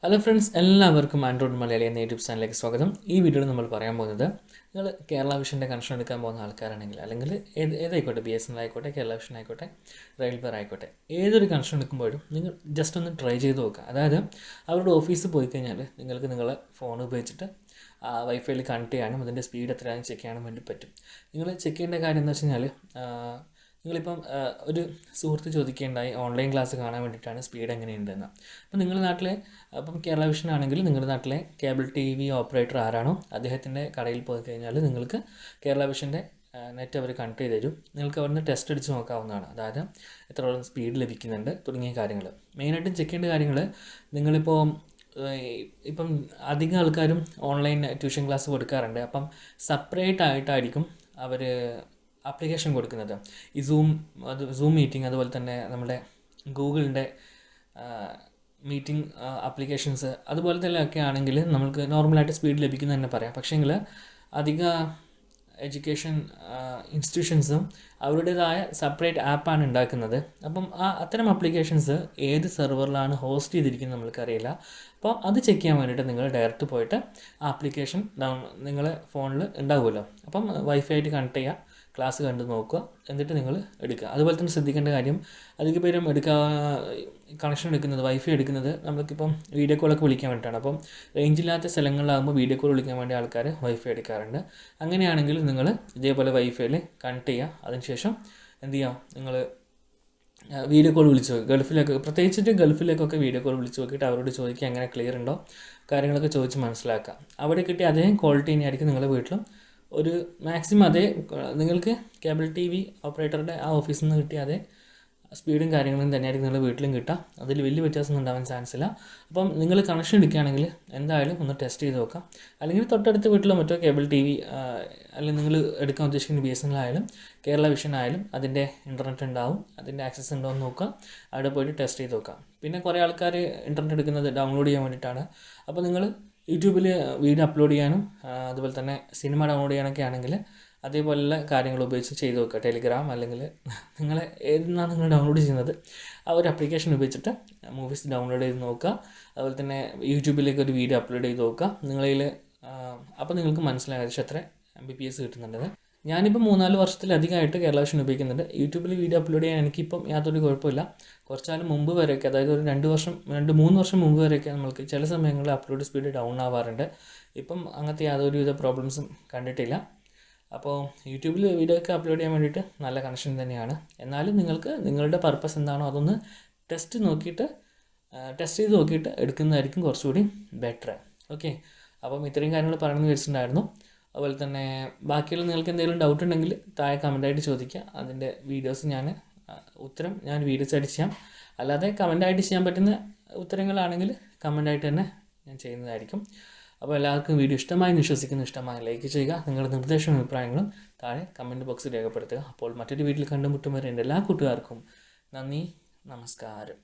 Hello friends, എല്ലാവർക്കും Android Malayali എന്ന YouTube ചാനലിലേക്ക് സ്വാഗതം. ഈ വീഡിയോയിൽ നമ്മൾ പറയാൻ പോകുന്നത്, നിങ്ങൾ കേരള വിഷൻ്റെ കണക്ഷൻ എടുക്കാൻ പോകുന്ന ആൾക്കാരാണെങ്കിൽ, അല്ലെങ്കിൽ ഏതായിക്കോട്ടെ, BSNL ആയിക്കോട്ടെ, കേരള വിഷൻ ആയിക്കോട്ടെ, റെയിൽവേ ആയിക്കോട്ടെ, ഏതൊരു കണക്ഷൻ എടുക്കുമ്പോഴും നിങ്ങൾ ജസ്റ്റ് ഒന്ന് ട്രൈ ചെയ്ത് നോക്കുക. അതായത് അവരുടെ ഓഫീസിൽ പോയി കഴിഞ്ഞാൽ നിങ്ങൾക്ക് നിങ്ങളെ ഫോൺ ഉപയോഗിച്ചിട്ട് വൈഫൈയിൽ കണക്ട് ചെയ്യാനും അതിൻ്റെ സ്പീഡ് എത്രയാണെന്ന് ചെക്ക് ചെയ്യാനും വേണ്ടി പറ്റും. നിങ്ങൾ ചെക്ക് ചെയ്യേണ്ട കാര്യം എന്ന് വെച്ച് കഴിഞ്ഞാൽ, നിങ്ങളിപ്പം ഒരു സുഹൃത്ത് ചോദിക്കുകയുണ്ടായി ഓൺലൈൻ ക്ലാസ് കാണാൻ വേണ്ടിയിട്ടാണ് സ്പീഡ് എങ്ങനെയുണ്ടെന്ന്. അപ്പം നിങ്ങളുടെ നാട്ടിലെ കേരള വിഷൻ ആണെങ്കിൽ നിങ്ങളുടെ നാട്ടിലെ കേബിൾ TV ഓപ്പറേറ്റർ ആരാണോ അദ്ദേഹത്തിൻ്റെ കടയിൽ പോയി കഴിഞ്ഞാൽ നിങ്ങൾക്ക് കേരള വിഷൻ്റെ നെറ്റ് അവർ കണക്ട് ചെയ്ത് തരും. നിങ്ങൾക്ക് അവിടുന്ന് ടെസ്റ്റ് അടിച്ച് നോക്കാവുന്നതാണ്. അതായത് എത്രത്തോളം സ്പീഡ് ലഭിക്കുന്നുണ്ട് തുടങ്ങിയ കാര്യങ്ങൾ. മെയിനായിട്ടും ചെക്ക് ചെയ്യേണ്ട കാര്യങ്ങൾ, നിങ്ങളിപ്പോൾ ഇപ്പം അധികം ആൾക്കാരും ഓൺലൈൻ ട്യൂഷൻ ക്ലാസ് കൊടുക്കാറുണ്ട്. അപ്പം സെപ്പറേറ്റ് ആയിട്ടായിരിക്കും അവർ ആപ്ലിക്കേഷൻ കൊടുക്കുന്നത്. ഈ സൂം മീറ്റിംഗ്, അതുപോലെ തന്നെ നമ്മുടെ ഗൂഗിളിൻ്റെ മീറ്റിംഗ് ആപ്ലിക്കേഷൻസ് അതുപോലെ തന്നെ ഒക്കെ ആണെങ്കിൽ നമുക്ക് നോർമലായിട്ട് സ്പീഡ് ലഭിക്കുന്നത് തന്നെ പറയാം. പക്ഷേങ്കിൽ അധിക എഡ്യൂക്കേഷൻ ഇൻസ്റ്റിറ്റ്യൂഷൻസും അവരുടേതായ സെപ്പറേറ്റ് ആപ്പാണ് ഉണ്ടാക്കുന്നത്. അപ്പം അത്തരം ആപ്ലിക്കേഷൻസ് ഏത് സെർവറിലാണ് ഹോസ്റ്റ് ചെയ്തിരിക്കുന്നത് നമ്മൾക്കറിയില്ല. അപ്പോൾ അത് ചെക്ക് ചെയ്യാൻ വേണ്ടിയിട്ട് നിങ്ങൾ ഡയറക്റ്റ് പോയിട്ട് ആപ്ലിക്കേഷൻ നിങ്ങളെ ഫോണിൽ ഉണ്ടാവുമല്ലോ, അപ്പം വൈഫൈ ആയിട്ട് കണക്ട് ചെയ്യുക, ക്ലാസ് കണ്ട് നോക്കുക, എന്നിട്ട് നിങ്ങൾ എടുക്കുക. അതുപോലെ തന്നെ ശ്രദ്ധിക്കേണ്ട കാര്യം, അധിക പേരും കണക്ഷൻ എടുക്കുന്നത്, വൈഫൈ എടുക്കുന്നത് നമുക്കിപ്പം വീഡിയോ കോളൊക്കെ വിളിക്കാൻ വേണ്ടിയിട്ടാണ്. അപ്പം റേഞ്ചില്ലാത്ത സ്ഥലങ്ങളിലാകുമ്പോൾ വീഡിയോ കോൾ വിളിക്കാൻ വേണ്ടി ആൾക്കാർ വൈഫൈ എടുക്കാറുണ്ട്. അങ്ങനെയാണെങ്കിൽ നിങ്ങൾ ഇതേപോലെ വൈഫൈയിൽ കണക്ട് ചെയ്യുക. അതിനുശേഷം എന്ത് ചെയ്യുക, നിങ്ങൾ വീഡിയോ കോൾ വിളിച്ച് നോക്കുക. പ്രത്യേകിച്ചിട്ട് ഗൾഫിലേക്കൊക്കെ വീഡിയോ കോൾ വിളിച്ച് നോക്കിയിട്ട് അവരോട് ചോദിക്കുക എങ്ങനെ ക്ലിയർ ഉണ്ടോ, കാര്യങ്ങളൊക്കെ ചോദിച്ച് മനസ്സിലാക്കുക. അവിടെ കിട്ടിയ അതേ ക്വാളിറ്റി തന്നെയായിരിക്കും നിങ്ങളുടെ വീട്ടിലും ഒരു മാക്സിമം അതേ നിങ്ങൾക്ക് കേബിൾ TV ഓപ്പറേറ്ററുടെ ആ ഓഫീസിൽ നിന്ന് കിട്ടിയ അതേ സ്പീഡും കാര്യങ്ങളും തന്നെയായിരിക്കും നിങ്ങളുടെ വീട്ടിലും കിട്ടുക. അതിൽ വലിയ വ്യത്യാസമൊന്നും ഉണ്ടാവാൻ ചാൻസ് ഇല്ല. അപ്പം നിങ്ങൾ കണക്ഷൻ എടുക്കുകയാണെങ്കിൽ എന്തായാലും ഒന്ന് ടെസ്റ്റ് ചെയ്ത് നോക്കാം. അല്ലെങ്കിൽ തൊട്ടടുത്ത വീട്ടിലോ മറ്റോ കേബിൾ TV അല്ലെങ്കിൽ നിങ്ങൾ എടുക്കാൻ ഉദ്ദേശിക്കുന്ന BSNL ആയാലും കേരള വിഷൻ ആയാലും അതിൻ്റെ ഇൻ്റർനെറ്റ് ഉണ്ടാവും, അതിൻ്റെ ആക്സസ് ഉണ്ടോ എന്ന് നോക്കുക. അവിടെ പോയിട്ട് ടെസ്റ്റ് ചെയ്ത് നോക്കാം. പിന്നെ കുറേ ആൾക്കാർ ഇൻ്റർനെറ്റ് എടുക്കുന്നത് ഡൗൺലോഡ് ചെയ്യാൻ വേണ്ടിയിട്ടാണ്. അപ്പോൾ നിങ്ങൾ യൂട്യൂബിൽ വീഡിയോ അപ്ലോഡ് ചെയ്യാനും അതുപോലെ തന്നെ സിനിമ ഡൗൺലോഡ് ചെയ്യാനൊക്കെ ആണെങ്കിൽ അതേപോലെയുള്ള കാര്യങ്ങൾ ഉപയോഗിച്ച് ചെയ്ത് നോക്കുക. ടെലിഗ്രാം അല്ലെങ്കിൽ നിങ്ങൾ ഏതെന്നാണ് നിങ്ങൾ ഡൗൺലോഡ് ചെയ്യുന്നത് ആ ഒരു ആപ്ലിക്കേഷൻ ഉപയോഗിച്ചിട്ട് മൂവീസ് ഡൗൺലോഡ് ചെയ്ത് നോക്കുക. അതുപോലെ തന്നെ യൂട്യൂബിലേക്ക് ഒരു വീഡിയോ അപ്ലോഡ് ചെയ്ത് നോക്കുക നിങ്ങളിൽ. അപ്പോൾ നിങ്ങൾക്ക് മനസ്സിലാകും ഏകദേശം എത്ര Mbps കിട്ടുന്നുണ്ടെന്ന്. ഞാനിപ്പോൾ 3-4 വർഷത്തിലധികമായിട്ട് കേരള വിഷൻ ഉപയോഗിക്കുന്നുണ്ട്. യൂട്യൂബിൽ വീഡിയോ അപ്ലോഡ് ചെയ്യാൻ എനിക്കിപ്പം യാതൊരു കുഴപ്പമില്ല. കുറച്ചാലും മുമ്പ് വരെയൊക്കെ, അതായത് ഒരു 2-3 വർഷം മുമ്പ് വരെയൊക്കെ നമുക്ക് ചില സമയങ്ങളിൽ അപ്ലോഡ് സ്പീഡ് ഡൗൺ ആവാറുണ്ട്. ഇപ്പം അങ്ങനത്തെ യാതൊരുവിധ പ്രോബ്ലംസും കണ്ടിട്ടില്ല. അപ്പോൾ യൂട്യൂബിൽ വീഡിയോ ഒക്കെ അപ്ലോഡ് ചെയ്യാൻ വേണ്ടിയിട്ട് നല്ല കണക്ഷൻ തന്നെയാണ്. എന്നാലും നിങ്ങൾക്ക് നിങ്ങളുടെ പർപ്പസ് എന്താണോ അതൊന്ന് ടെസ്റ്റ് ചെയ്ത് നോക്കിയിട്ട് എടുക്കുന്നതായിരിക്കും കുറച്ചുകൂടി ബെറ്റർ. ഓക്കെ, അപ്പം ഇത്രയും കാര്യങ്ങൾ പറയണമെന്ന് വിചാരിച്ചിട്ടുണ്ടായിരുന്നു. അതുപോലെ തന്നെ ബാക്കിയുള്ള നിങ്ങൾക്ക് എന്തെങ്കിലും ഡൗട്ട് ഉണ്ടെങ്കിൽ താഴെ കമൻറ്റായിട്ട് ചോദിക്കുക. അതിൻ്റെ വീഡിയോസ് ഞാൻ വീഡിയോസ് ആയിട്ട് ചെയ്യാം. അല്ലാതെ കമൻറ്റായിട്ട് ചെയ്യാൻ പറ്റുന്ന ഉത്തരങ്ങളാണെങ്കിൽ കമൻറ്റായിട്ട് തന്നെ ഞാൻ ചെയ്യുന്നതായിരിക്കും. അപ്പോൾ എല്ലാവർക്കും വീഡിയോ ഇഷ്ടമായി വിശ്വസിക്കുന്നു. ഇഷ്ടമായി ലൈക്ക് ചെയ്യുക. നിങ്ങളുടെ നിർദ്ദേശവും അഭിപ്രായങ്ങളും താഴെ കമൻറ്റ് ബോക്സിൽ രേഖപ്പെടുത്തുക. അപ്പോൾ മറ്റൊരു വീഡിയോയിൽ കണ്ടുമുട്ടും വരെ എൻ്റെ എല്ലാ കൂട്ടുകാർക്കും നന്ദി, നമസ്കാരം.